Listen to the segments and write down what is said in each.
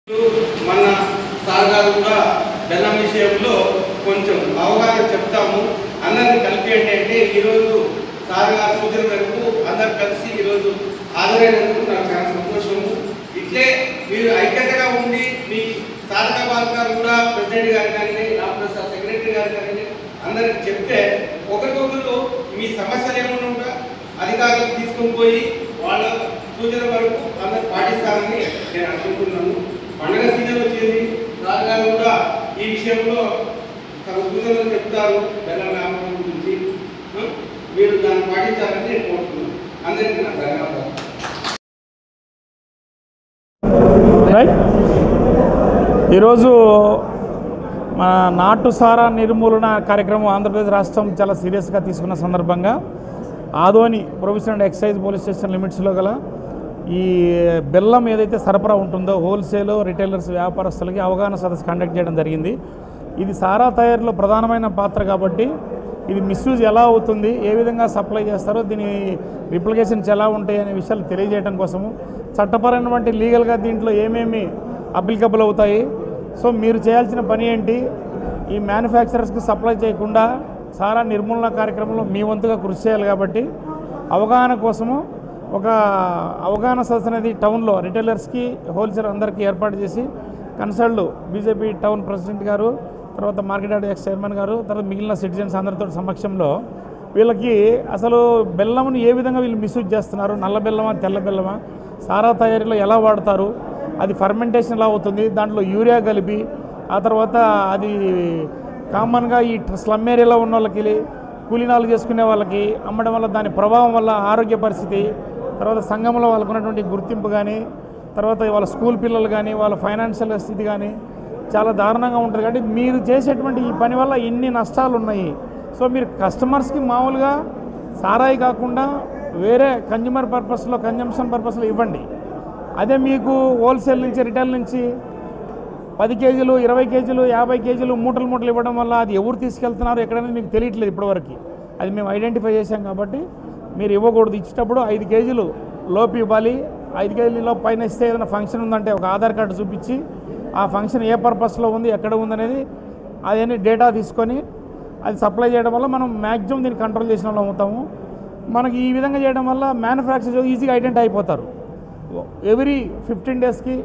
మన సార్ గారు కూడా బెల్లం విషయంలో కొంచెం అవగాహన చెప్తాము. అందరిని కలిపి అంటే ఈరోజు సార్ గారు సూచన మేరకు అందరు కలిసి ఈరోజు హాజరైనందుకు నాకు చాలా సంతోషము. ఇట్లే మీరు ఐక్యతగా ఉండి మీ సాధక బాధకాలు కూడా ప్రెసిడెంట్ గారు కానీ రామప్రసాద్ సెక్రటరీ గారు కానీ అందరికి చెప్తే ఒకరికొకరు మీ సమస్యలు ఏమైనా ఉంటా అధికారులకు తీసుకొని పోయి వాళ్ళ సూచన వరకు అందరు పాటిస్తారని నేను అనుకుంటున్నాను. పండుగ సీజన్ వచ్చింది, సార్ గారు కూడా ఈ విషయంలో తమ సూచనలు చెప్తారు. బెల్లం వ్యాపారం గురించి మీరు దాన్ని పాటించాలని నేను కోరుతున్నాను. అందరికీ నా ధన్యవాదాలు. ఈరోజు మన నాటుసారా నిర్మూలన కార్యక్రమం ఆంధ్రప్రదేశ్ రాష్ట్రం చాలా సీరియస్గా తీసుకున్న సందర్భంగా Adoni provision and excise police station లిమిట్స్లో గల ఈ బెల్లం ఏదైతే సరఫరా ఉంటుందో హోల్సేల్ రిటైలర్స్ వ్యాపారస్తులకి అవగాహన సదస్సు కండక్ట్ చేయడం జరిగింది. ఇది సారా తయారీలో ప్రధానమైన పాత్ర కాబట్టి ఇది మిస్యూజ్ ఎలా అవుతుంది, ఏ విధంగా సప్లై చేస్తారో, దీని రిప్లికేషన్స్ ఎలా ఉంటాయి అనే విషయాలు తెలియజేయడం కోసము చట్టపరమైనటువంటి లీగల్గా దీంట్లో ఏమేమి అప్లికబుల్ అవుతాయి, సో మీరు చేయాల్సిన పని ఏంటి, ఈ మ్యానుఫ్యాక్చరర్స్కి సప్లై చేయకుండా సారా నిర్మూలన కార్యక్రమంలో మీ వంతుగా కృషి చేయాలి. కాబట్టి అవగాహన కోసము ఒక అవగాహన సదస్సు అనేది టౌన్లో రిటైలర్స్కి హోల్సేల్ అందరికీ ఏర్పాటు చేసి కన్సల్డ్ బీజేపీ టౌన్ ప్రెసిడెంట్ గారు, తర్వాత మార్కెట్ యార్డ్ ఎక్స్ చైర్మన్ గారు, తర్వాత మిగిలిన సిటిజన్స్ అందరితో సమక్షంలో వీళ్ళకి అసలు బెల్లంను ఏ విధంగా వీళ్ళు మిస్యూజ్ చేస్తున్నారు, నల్ల బెల్లమా తెల్ల బెల్లమా, సారా తయారీలో ఎలా వాడతారు, అది ఫర్మెంటేషన్ ఎలా అవుతుంది, దాంట్లో యూరియా కలిపి ఆ తర్వాత అది కామన్గా ఈ స్లమ్ ఏరియాలో ఉన్న వాళ్ళకి కూలీనాలు చేసుకునే వాళ్ళకి అమ్మడం వల్ల దాని ప్రభావం వల్ల ఆరోగ్య పరిస్థితి, తర్వాత సంఘంలో వాళ్ళకు ఉన్నటువంటి గుర్తింపు కానీ, తర్వాత వాళ్ళ స్కూల్ పిల్లలు కానీ వాళ్ళ ఫైనాన్షియల్ స్థితి కానీ చాలా దారుణంగా ఉంటుంది. కాబట్టి మీరు చేసేటువంటి ఈ పని వల్ల ఎన్ని నష్టాలు ఉన్నాయి. సో మీరు కస్టమర్స్కి మామూలుగా సారాయి కాకుండా వేరే కన్జ్యూమర్ పర్పస్లో కన్జంప్షన్ పర్పస్లో ఇవ్వండి. అదే మీకు హోల్సేల్ నుంచి రిటైల్ నుంచి 10 కేజీలు 20 కేజీలు 50 కేజీలు మూటలు ఇవ్వడం వల్ల అది ఎవరు తీసుకెళ్తున్నారు ఎక్కడైనా మీకు తెలియట్లేదు ఇప్పటివరకు. అది మేము ఐడెంటిఫై చేశాం. కాబట్టి మీరు ఇవ్వకూడదు. ఇచ్చేటప్పుడు 5 కేజీలు లోపు ఇవ్వాలి. 5 కేజీల పైన ఇస్తే ఏదైనా ఫంక్షన్ ఉందంటే ఒక ఆధార్ కార్డు చూపించి ఆ ఫంక్షన్ ఏ పర్పస్లో ఉంది ఎక్కడ ఉందనేది అదన్నీ డేటా తీసుకొని అది సప్లై చేయడం వల్ల మనం మ్యాక్సిమం దీన్ని కంట్రోల్ చేసిన వాళ్ళు అవుతాము. మనకి ఈ విధంగా చేయడం వల్ల మ్యానుఫ్యాక్చరర్ ఈజీగా ఐడెంటిఫై అయిపోతారు. ఎవ్రీ 15 డేస్కి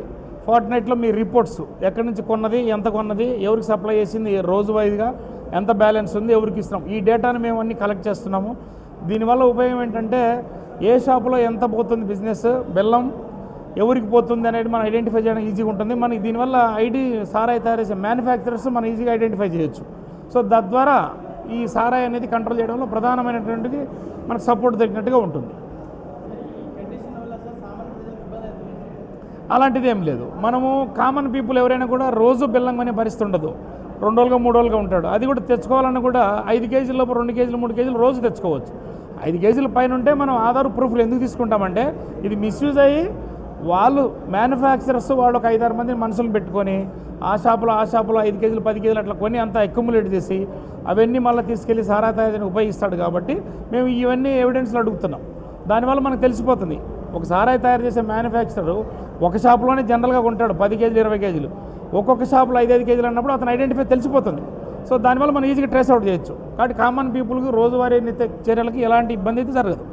ఫార్ట్నైట్లో మీ రిపోర్ట్స్ ఎక్కడి నుంచి కొన్నది, ఎంత కొన్నది, ఎవరికి సప్లై చేసింది, రోజు వైజ్గా ఎంత బ్యాలెన్స్ ఉంది, ఎవరికి ఇస్తున్నాం, ఈ డేటాను మేము అన్నీ కలెక్ట్ చేస్తున్నాము. దీనివల్ల ఉపయోగం ఏంటంటే ఏ షాపులో ఎంత పోతుంది బిజినెస్, బెల్లం ఎవరికి పోతుంది అనేది మనం ఐడెంటిఫై చేయడం ఈజీగా ఉంటుంది. మనకి దీనివల్ల సారాయి తయారు చేసే మ్యానుఫ్యాక్చరర్స్ మనం ఈజీగా ఐడెంటిఫై చేయొచ్చు. సో తద్వారా ఈ సారాయి అనేది కంట్రోల్ చేయడంలో ప్రధానమైనటువంటిది మనకు సపోర్ట్ దొరికినట్టుగా ఉంటుంది. అలాంటిది ఏం లేదు. మనము కామన్ పీపుల్ ఎవరైనా కూడా రోజు బెల్లం అనే పరిస్థితి ఉండదు. 2 రోజులుగా 3 రోజులుగా ఉంటాడు. అది కూడా తెచ్చుకోవాలన్నా కూడా 5 కేజీల లోపు 2 కేజీలు 3 కేజీలు రోజు తెచ్చుకోవచ్చు. 5 కేజీల పైన ఉంటే మనం ఆధార్ ప్రూఫ్లు ఎందుకు తీసుకుంటామంటే ఇది మిస్యూజ్ అయ్యి వాళ్ళు మ్యానుఫ్యాక్చరర్స్ వాళ్ళు ఒక 5-6 మంది మనుషులను పెట్టుకొని ఆ షాపులో 5 కేజీలు 10 కేజీలు అట్లా కొని అంతా అక్యుములేట్ చేసి అవన్నీ మళ్ళీ తీసుకెళ్ళి సారా తయారీని ఉపయోగిస్తాడు. కాబట్టి మేము ఇవన్నీ ఎవిడెన్స్లు అడుగుతున్నాం. దానివల్ల మనకు తెలిసిపోతుంది. ఒక సారాయి తయారు చేసే మ్యానుఫ్యాక్చరర్ ఒక షాపులోనే జనరల్గా కొంటాడు 10 కేజీలు 20 కేజీలు, ఒక్కొక్క షాపులో 5-5 కేజీలు అన్నప్పుడు అతను ఐడెంటిఫై తెలిసిపోతుంది. సో దానివల్ల మనం ఈజీగా ట్రేస్ అవుట్ చేయొచ్చు. కాబట్టి కామన్ పీపుల్కి రోజువారీ నిత్య చర్యలకి ఎలాంటి ఇబ్బంది అయితే జరగదు.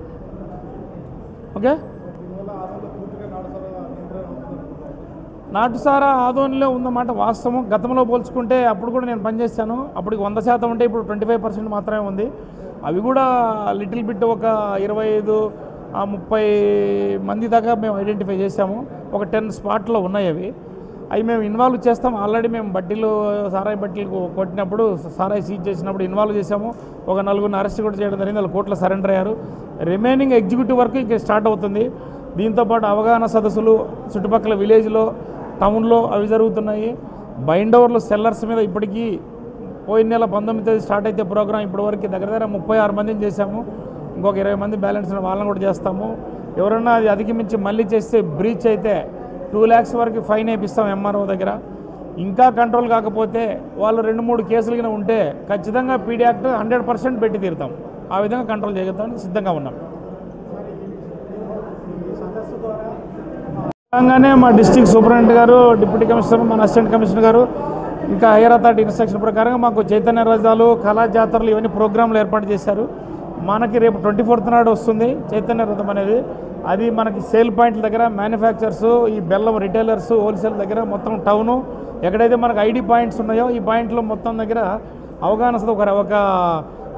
ఓకే, నాటుసారా ఆదోనిలో ఉందన్నమాట వాస్తవం. గతంలో పోల్చుకుంటే అప్పుడు కూడా నేను పనిచేశాను. అప్పటికి 100% ఉంటే ఇప్పుడు 25% మాత్రమే ఉంది. అవి కూడా లిటిల్ బిట్ ఒక 25-30 మంది దాకా మేము ఐడెంటిఫై చేసాము. ఒక 10 స్పాట్లో ఉన్నాయి. అవి మేము ఇన్వాల్వ్ చేస్తాం. ఆల్రెడీ మేము సారాయి బట్టీలు కొట్టినప్పుడు సారాయి సీజ్ చేసినప్పుడు ఇన్వాల్వ్ చేసాము. ఒక 4 అరెస్ట్ కూడా చేయడం జరిగింది. వాళ్ళు కోర్టులో సరెండర్ అయ్యారు. రిమైనింగ్ ఎగ్జిక్యూటివ్ వర్క్ ఇంకా స్టార్ట్ అవుతుంది. దీంతోపాటు అవగాహన సదస్సులు చుట్టుపక్కల విలేజ్లో టౌన్లో అవి జరుగుతున్నాయి. బైండ్ ఓవర్లు సెల్లర్స్ మీద ఇప్పటికీ పోయిన నెల 19 స్టార్ట్ అయితే ప్రోగ్రాం ఇప్పటివరకు దగ్గర 36 మందిని చేశాము. ఇంకొక 20 మంది బ్యాలెన్స్ వాళ్ళని కూడా చేస్తాము. ఎవరన్నా అది అధిగమించి మళ్ళీ చేస్తే బ్రీచ్ అయితే 2 lakhs వరకు ఫైన్ వేపిస్తాం ఎంఆర్ఓ దగ్గర. ఇంకా కంట్రోల్ కాకపోతే వాళ్ళు 2-3 కేసులు కింద ఉంటే ఖచ్చితంగా పీడీ యాక్ట్ 100% పెట్టి తీరుతాం. ఆ విధంగా కంట్రోల్ చేయగలుగుతామని సిద్ధంగా ఉన్నాం. భాగంగానే మా డిస్ట్రిక్ట్ సూపరింటెండెంట్ గారు, డిప్యూటీ కమిషనర్, మన అసిస్టెంట్ కమిషనర్ గారు ఇంకా హైయర్ అథారిటీ ఇన్స్ట్రక్షన్ ప్రకారంగా మాకు చైతన్య రథాలు, కళా జాతరలు ఇవన్నీ ప్రోగ్రాంలు ఏర్పాటు చేశారు. మనకి రేపు 24th నాడు వస్తుంది చైతన్య రథం అనేది. అది మనకి సేల్ పాయింట్ల దగ్గర, మ్యానుఫ్యాక్చర్స్, ఈ బెల్లం రిటైలర్స్, హోల్సేల్ దగ్గర మొత్తం టౌను ఎక్కడైతే మనకు ఐడి పాయింట్స్ ఉన్నాయో ఈ పాయింట్లో మొత్తం దగ్గర అవగాహన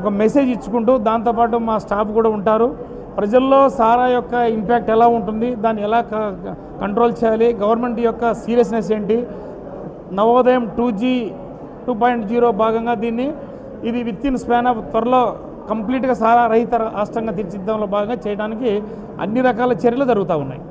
ఒక మెసేజ్ ఇచ్చుకుంటూ దాంతోపాటు మా స్టాఫ్ కూడా ఉంటారు. ప్రజల్లో సారా యొక్క ఇంపాక్ట్ ఎలా ఉంటుంది, దాన్ని ఎలా కంట్రోల్ చేయాలి, గవర్నమెంట్ యొక్క సీరియస్నెస్ ఏంటి, నవోదయం 2G 2.0 భాగంగా ఇది విత్ ఇన్ స్పాన్ ఆఫ్ త్వరలో కంప్లీట్గా సారా రహిత రాష్ట్రంగా తీర్చిదిద్దంలో భాగంగా చేయడానికి అన్ని రకాల చర్యలు జరుగుతూ ఉన్నాయి.